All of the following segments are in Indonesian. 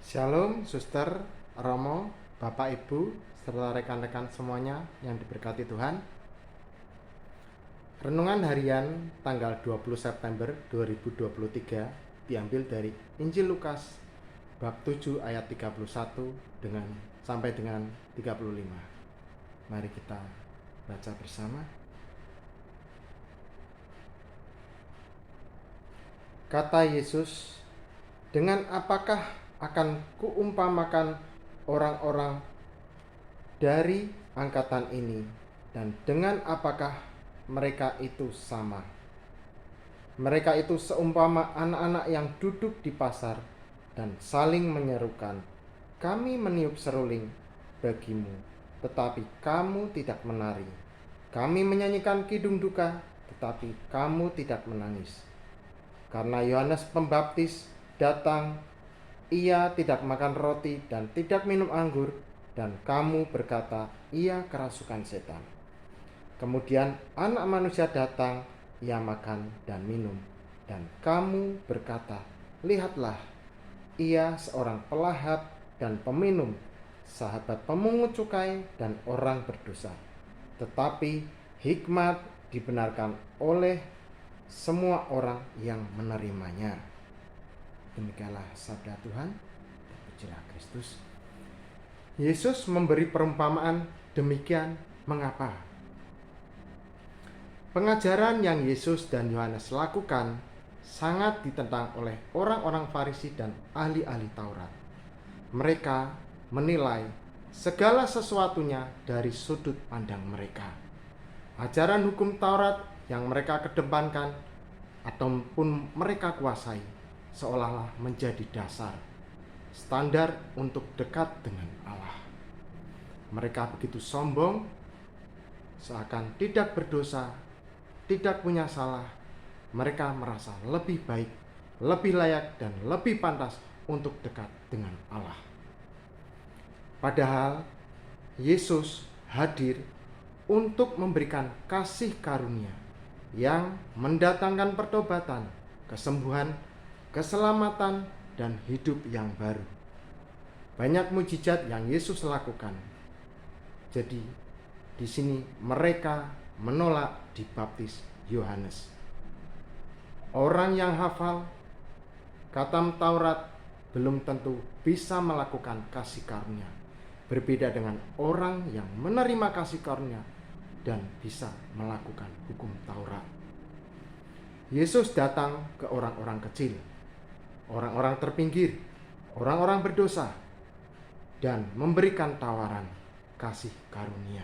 Shalom, Suster, Romo, Bapak, Ibu, serta rekan-rekan semuanya yang diberkati Tuhan. Renungan harian tanggal 20 September 2023 diambil dari Injil Lukas bab 7 ayat 31 sampai dengan 35. Mari kita baca bersama. Kata Yesus, "Dengan apakah akan kuumpamakan orang-orang dari angkatan ini, dan dengan apakah mereka itu sama? Mereka itu seumpama anak-anak yang duduk di pasar dan saling menyerukan, 'Kami meniup seruling bagimu, tetapi kamu tidak menari. Kami menyanyikan kidung duka, tetapi kamu tidak menangis.' Karena Yohanes Pembaptis datang, ia tidak makan roti dan tidak minum anggur, dan kamu berkata, 'Ia kerasukan setan.' Kemudian Anak Manusia datang, ia makan dan minum, dan kamu berkata, 'Lihatlah, ia seorang pelahap dan peminum, sahabat pemungut cukai dan orang berdosa.' Tetapi hikmat dibenarkan oleh semua orang yang menerimanya." Demikianlah sabda Tuhan. Pujilah Kristus. Yesus memberi perumpamaan demikian mengapa? Pengajaran yang Yesus dan Yohanes lakukan sangat ditentang oleh orang-orang Farisi dan ahli-ahli Taurat. Mereka menilai segala sesuatunya dari sudut pandang mereka. Ajaran hukum Taurat yang mereka kedepankan ataupun mereka kuasai seolah-olah menjadi dasar, standar untuk dekat dengan Allah. Mereka begitu sombong, seakan tidak berdosa, tidak punya salah. Mereka merasa lebih baik, lebih layak, dan lebih pantas untuk dekat dengan Allah. Padahal Yesus hadir untuk memberikan kasih karunia yang mendatangkan pertobatan, kesembuhan, keselamatan, dan hidup yang baru. Banyak mujizat yang Yesus lakukan. Jadi di sini mereka menolak dibaptis Yohanes. Orang yang hafal khatam Taurat belum tentu bisa melakukan kasih karunia. Berbeda dengan orang yang menerima kasih karunia dan bisa melakukan hukum Taurat. Yesus datang ke orang-orang kecil, orang-orang terpinggir, orang-orang berdosa, dan memberikan tawaran kasih karunia.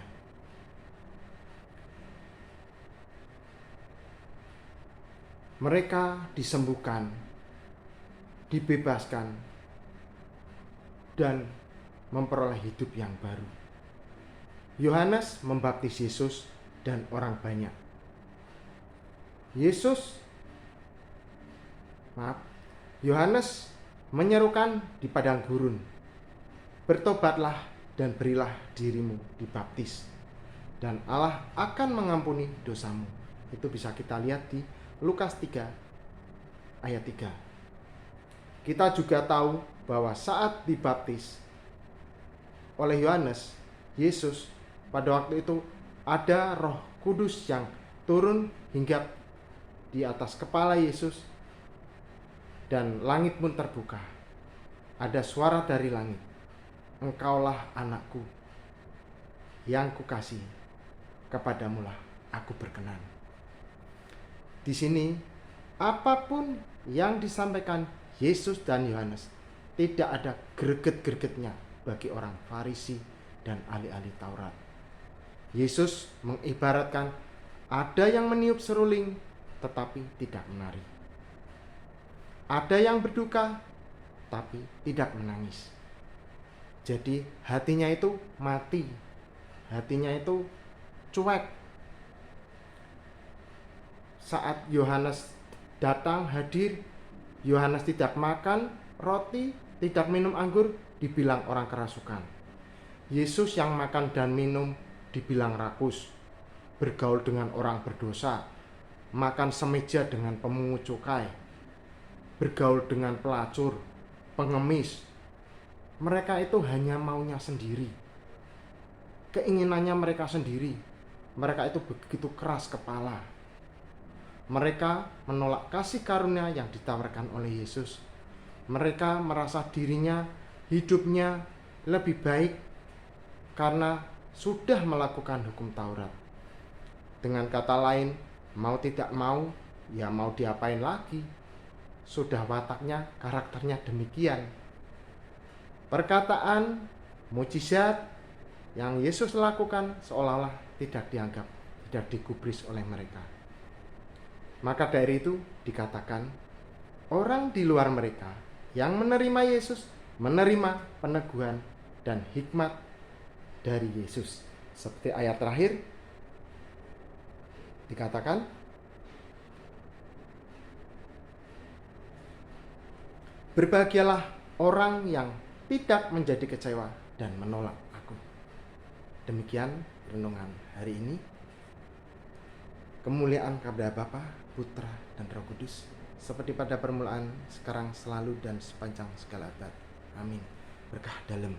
Mereka disembuhkan, dibebaskan, dan memperoleh hidup yang baru. Yohanes membaptis Yesus dan orang banyak. Yohanes menyerukan di padang gurun, "Bertobatlah dan berilah dirimu dibaptis, dan Allah akan mengampuni dosamu." Itu bisa kita lihat di Lukas 3 ayat 3. Kita juga tahu bahwa saat dibaptis oleh Yohanes, Yesus, pada waktu itu ada Roh Kudus yang turun hingga di atas kepala Yesus, dan langit pun terbuka. Ada suara dari langit, "Engkaulah anakku yang kukasihi, kepadamulah aku berkenan." Di sini apapun yang disampaikan Yesus dan Yohanes tidak ada greget-gregetnya bagi orang Farisi dan ahli-ahli Taurat. Yesus mengibaratkan ada yang meniup seruling tetapi tidak menari. Ada yang berduka tapi tidak menangis. Jadi hatinya itu mati, hatinya itu cuek. Saat Yohanes datang hadir, Yohanes tidak makan roti, tidak minum anggur, dibilang orang kerasukan. Yesus yang makan dan minum dibilang rakus, bergaul dengan orang berdosa, makan semeja dengan pemungut cukai, bergaul dengan pelacur, pengemis, Mereka itu hanya maunya sendiri, keinginannya mereka sendiri. Mereka itu begitu keras kepala. Mereka menolak kasih karunia yang ditawarkan oleh Yesus. Mereka merasa dirinya, hidupnya lebih baik karena sudah melakukan hukum Taurat. Dengan kata lain, mau tidak mau, ya mau diapain lagi? Sudah wataknya, karakternya demikian. Perkataan mujizat yang Yesus lakukan seolah-olah tidak dianggap, tidak digubris oleh mereka. Maka dari itu dikatakan, orang di luar mereka yang menerima Yesus menerima peneguhan dan hikmat dari Yesus. Seperti ayat terakhir dikatakan, berbahagialah orang yang tidak menjadi kecewa dan menolak aku. Demikian renungan hari ini. Kemuliaan kepada Bapa, Putra, dan Roh Kudus, seperti pada permulaan, sekarang, selalu, dan sepanjang segala abad. Amin. Berkah dalam